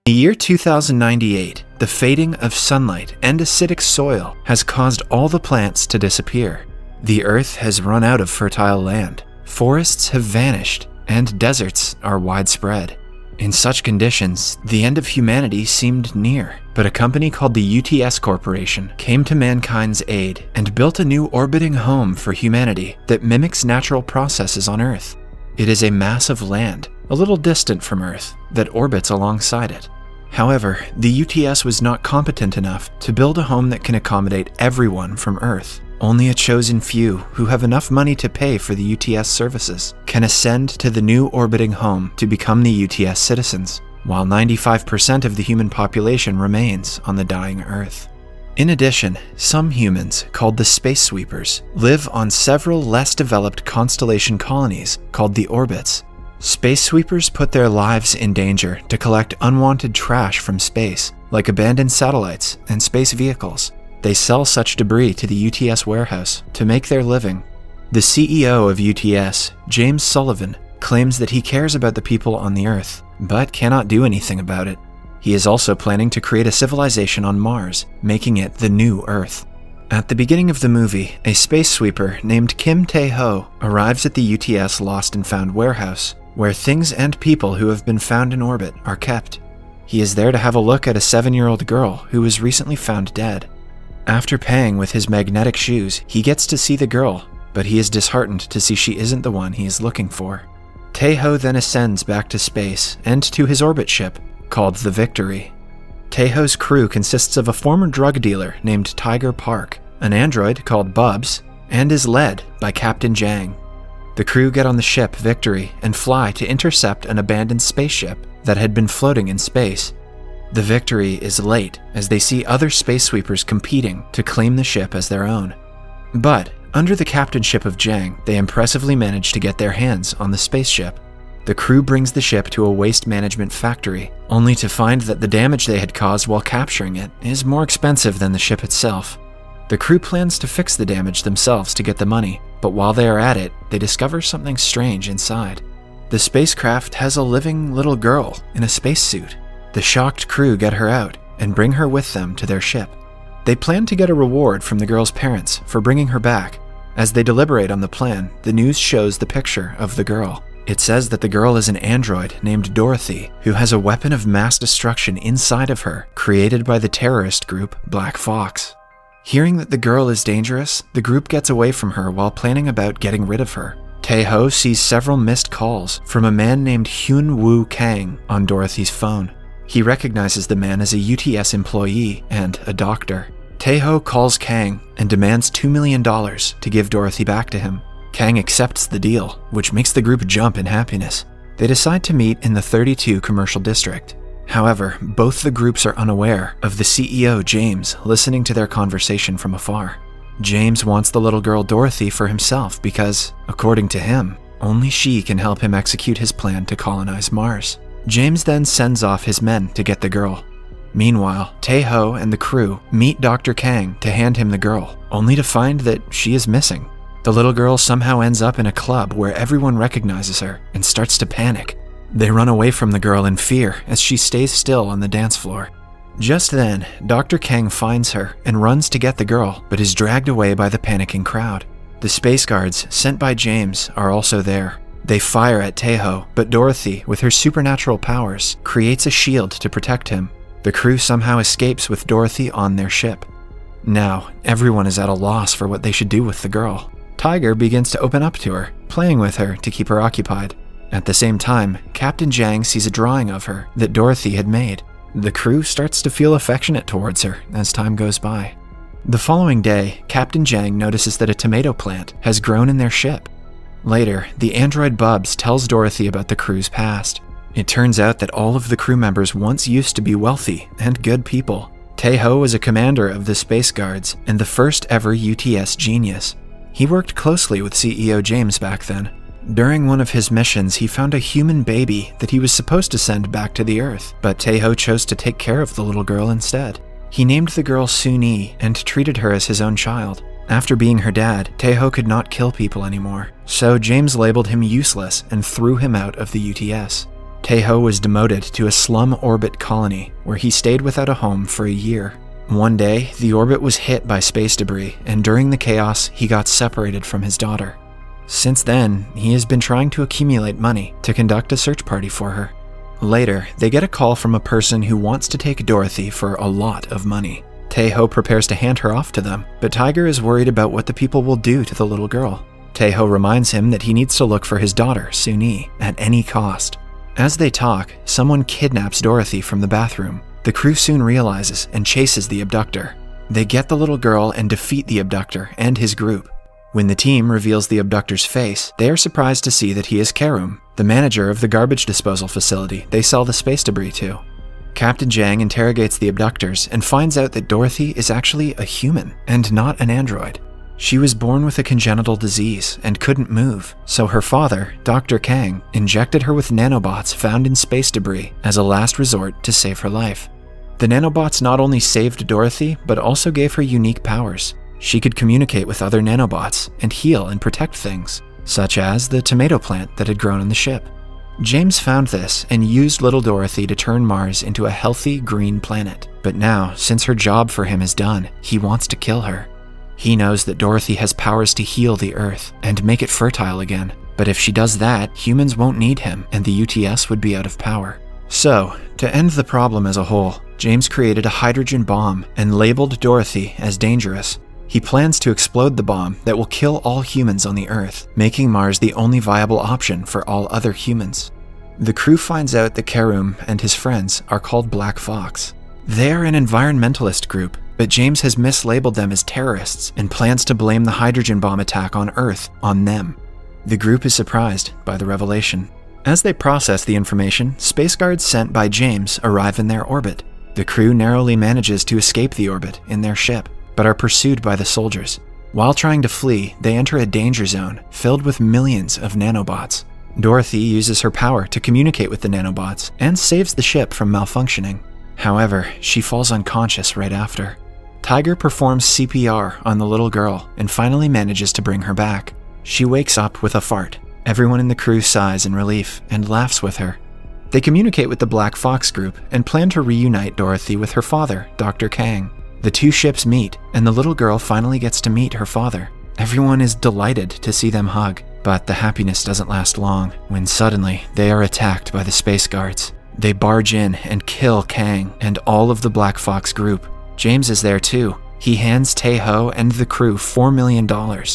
The year 2098, the fading of sunlight and acidic soil has caused all the plants to disappear. The earth has run out of fertile land, forests have vanished, and deserts are widespread. In such conditions, the end of humanity seemed near, but a company called the UTS Corporation came to mankind's aid and built a new orbiting home for humanity that mimics natural processes on Earth. It is a mass of land, a little distant from Earth, that orbits alongside it. However, the UTS was not competent enough to build a home that can accommodate everyone from Earth. Only a chosen few who have enough money to pay for the UTS services can ascend to the new orbiting home to become the UTS citizens, while 95% of the human population remains on the dying Earth. In addition, some humans, called the space sweepers, live on several less developed constellation colonies called the orbits. Space sweepers put their lives in danger to collect unwanted trash from space, like abandoned satellites and space vehicles. They sell such debris to the UTS warehouse to make their living. The CEO of UTS, James Sullivan, claims that he cares about the people on the Earth, but cannot do anything about it. He is also planning to create a civilization on Mars, making it the new Earth. At the beginning of the movie, a space sweeper named 𝐫𝐞𝐜𝐚𝐩𝐬 arrives at the UTS Lost and Found warehouse, where things and people who have been found in orbit are kept. He is there to have a look at a 7-year-old girl who was recently found dead. After paying with his magnetic shoes, he gets to see the girl, but he is disheartened to see she isn't the one he is looking for. 𝐫𝐞𝐜𝐚𝐩𝐬 then ascends back to space and to his orbit ship, called the Victory. 𝐫𝐞𝐜𝐚𝐩𝐬's crew consists of a former drug dealer named Tiger Park, an android called Bubs, and is led by Captain 𝐦𝐨𝐸. The crew get on the ship Victory and fly to intercept an abandoned spaceship that had been floating in space. The Victory is late as they see other space sweepers competing to claim the ship as their own. But under the captainship of 𝐦𝐸, they impressively manage to get their hands on the spaceship. The crew brings the ship to a waste management factory, only to find that the damage they had caused while capturing it is more expensive than the ship itself. The crew plans to fix the damage themselves to get the money, but while they are at it, they discover something strange inside. The spacecraft has a living little girl in a spacesuit. The shocked crew get her out and bring her with them to their ship. They plan to get a reward from the girl's parents for bringing her back. As they deliberate on the plan, the news shows the picture of the girl. It says that the girl is an android named Dorothy, who has a weapon of mass destruction inside of her, created by the terrorist group Black Fox. Hearing that the girl is dangerous, the group gets away from her while planning about getting rid of her. 𝐫𝐞𝐜𝐚𝐩𝐬 sees several missed calls from a man named Hyun-Woo Kang on Dorothy's phone. He recognizes the man as a UTS employee and a doctor. 𝐫𝐞𝐜𝐚𝐩𝐬 calls Kang and demands $2 million to give Dorothy back to him. Kang accepts the deal, which makes the group jump in happiness. They decide to meet in the 32 commercial district. However, both the groups are unaware of the CEO, James, listening to their conversation from afar. James wants the little girl Dorothy for himself because, according to him, only she can help him execute his plan to colonize Mars. James then sends off his men to get the girl. Meanwhile, 𝐫𝐞𝐜𝐚𝐩𝐬 and the crew meet Dr. Kang to hand him the girl, only to find that she is missing. The little girl somehow ends up in a club where everyone recognizes her and starts to panic. They run away from the girl in fear as she stays still on the dance floor. Just then, Dr. Kang finds her and runs to get the girl, but is dragged away by the panicking crowd. The space guards sent by James are also there. They fire at 𝐫𝐞𝐜𝐚𝐩𝐬, but Dorothy, with her supernatural powers, creates a shield to protect him. The crew somehow escapes with Dorothy on their ship. Now, everyone is at a loss for what they should do with the girl. Tiger begins to open up to her, playing with her to keep her occupied. At the same time, Captain 𝐦𝐸 sees a drawing of her that Dorothy had made. The crew starts to feel affectionate towards her as time goes by. The following day, Captain 𝐦𝐸 notices that a tomato plant has grown in their ship. Later, the android Bubs tells Dorothy about the crew's past. It turns out that all of the crew members once used to be wealthy and good people. 𝐫𝐞𝐜𝐚𝐩𝐬 was a commander of the Space Guards and the first ever UTS genius. He worked closely with CEO James back then. During one of his missions, he found a human baby that he was supposed to send back to the Earth, but 𝐫𝐞𝐜𝐚𝐩𝐬 chose to take care of the little girl instead. He named the girl Soon-Yi and treated her as his own child. After being her dad, 𝐫𝐞𝐜𝐚𝐩𝐬 could not kill people anymore, so James labeled him useless and threw him out of the UTS. 𝐫𝐤 was demoted to a slum orbit colony where he stayed without a home for a year. One day, the orbit was hit by space debris, and during the chaos, he got separated from his daughter. Since then, he has been trying to accumulate money to conduct a search party for her. Later, they get a call from a person who wants to take Dorothy for a lot of money. 𝐫𝐤 prepares to hand her off to them, but Tiger is worried about what the people will do to the little girl. 𝐫𝐤 reminds him that he needs to look for his daughter, 𝐦𝐨𝐸, at any cost. As they talk, someone kidnaps Dorothy from the bathroom. The crew soon realizes and chases the abductor. They get the little girl and defeat the abductor and his group. When the team reveals the abductor's face, they are surprised to see that he is 𝐫𝐤, the manager of the garbage disposal facility they sell the space debris to. Captain 𝐸𝐤 interrogates the abductors and finds out that Dorothy is actually a human and not an android. She was born with a congenital disease and couldn't move, so her father, Dr. 𝐫𝐤, injected her with nanobots found in space debris as a last resort to save her life. The nanobots not only saved Dorothy, but also gave her unique powers. She could communicate with other nanobots and heal and protect things, such as the tomato plant that had grown on the ship. James found this and used little Dorothy to turn Mars into a healthy green planet. But now, since her job for him is done, he wants to kill her. He knows that Dorothy has powers to heal the Earth and make it fertile again. But if she does that, humans won't need him and the UTS would be out of power. So, to end the problem as a whole, James created a hydrogen bomb and labeled Dorothy as dangerous. He plans to explode the bomb that will kill all humans on the Earth, making Mars the only viable option for all other humans. The crew finds out that 𝐫𝐤 and his friends are called Black Fox. They are an environmentalist group, but James has mislabeled them as terrorists and plans to blame the hydrogen bomb attack on Earth on them. The group is surprised by the revelation. As they process the information, space guards sent by James arrive in their orbit. The crew narrowly manages to escape the orbit in their ship, but are pursued by the soldiers. While trying to flee, they enter a danger zone filled with millions of nanobots. Dorothy uses her power to communicate with the nanobots and saves the ship from malfunctioning. However, she falls unconscious right after. Tiger performs CPR on the little girl and finally manages to bring her back. She wakes up with a fart. Everyone in the crew sighs in relief and laughs with her. They communicate with the Black Fox group and plan to reunite Dorothy with her father, Dr. 𝐫𝐤. The two ships meet, and the little girl finally gets to meet her father. Everyone is delighted to see them hug, but the happiness doesn't last long when suddenly they are attacked by the space guards. They barge in and kill 𝐫𝐤 and all of the Black Fox group. James is there too. He hands 𝐫𝐤 and the crew $4 million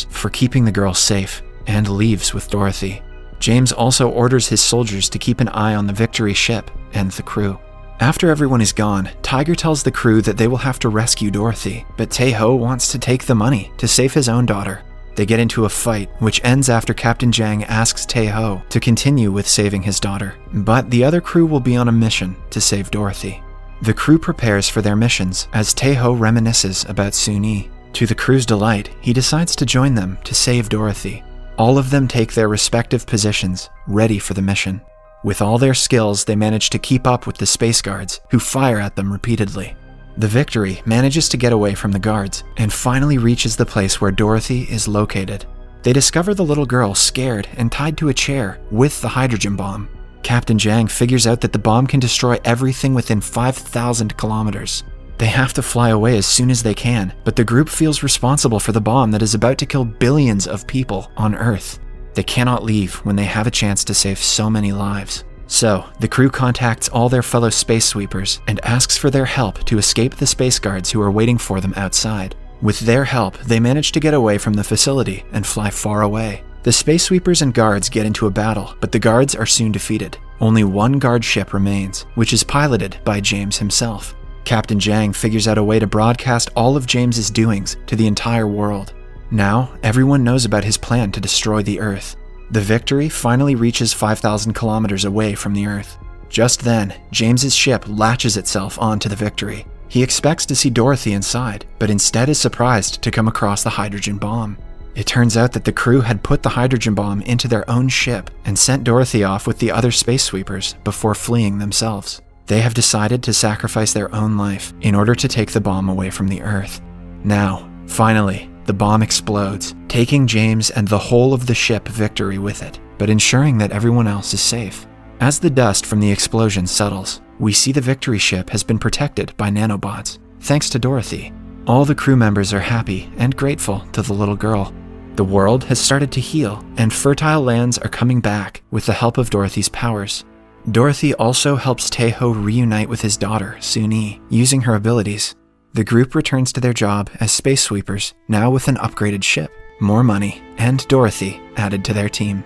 for keeping the girl safe and leaves with Dorothy. James also orders his soldiers to keep an eye on the Victory ship and the crew. After everyone is gone, Tiger tells the crew that they will have to rescue Dorothy, but 𝐫𝐤 wants to take the money to save his own daughter. They get into a fight, which ends after Captain 𝐸𝐤 asks 𝐫𝐤 to continue with saving his daughter, but the other crew will be on a mission to save Dorothy. The crew prepares for their missions as 𝐫𝐤 reminisces about 𝐦𝐸. To the crew's delight, he decides to join them to save Dorothy. All of them take their respective positions, ready for the mission. With all their skills, they manage to keep up with the space guards, who fire at them repeatedly. The Victory manages to get away from the guards, and finally reaches the place where Dorothy is located. They discover the little girl scared and tied to a chair with the hydrogen bomb. Captain 𝐸𝐤 figures out that the bomb can destroy everything within 5,000 kilometers. They have to fly away as soon as they can, but the group feels responsible for the bomb that is about to kill billions of people on Earth. They cannot leave when they have a chance to save so many lives. So, the crew contacts all their fellow space sweepers and asks for their help to escape the space guards who are waiting for them outside. With their help, they manage to get away from the facility and fly far away. The space sweepers and guards get into a battle, but the guards are soon defeated. Only one guard ship remains, which is piloted by James himself. Captain 𝐸𝐤 figures out a way to broadcast all of James's doings to the entire world. Now, everyone knows about his plan to destroy the Earth. The Victory finally reaches 5,000 kilometers away from the Earth. Just then, James's ship latches itself onto the Victory. He expects to see Dorothy inside, but instead is surprised to come across the hydrogen bomb. It turns out that the crew had put the hydrogen bomb into their own ship and sent Dorothy off with the other space sweepers before fleeing themselves. They have decided to sacrifice their own life in order to take the bomb away from the Earth. Now, finally, the bomb explodes, taking James and the whole of the ship Victory with it, but ensuring that everyone else is safe. As the dust from the explosion settles, we see the Victory ship has been protected by nanobots, thanks to Dorothy. All the crew members are happy and grateful to the little girl. The world has started to heal, and fertile lands are coming back with the help of Dorothy's powers. Dorothy also helps Taeho reunite with his daughter, Soon-Yi, using her abilities. The group returns to their job as space sweepers, now with an upgraded ship, more money, and Dorothy added to their team.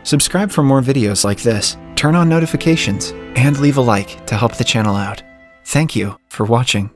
Subscribe for more videos like this, turn on notifications, and leave a like to help the channel out. Thank you for watching.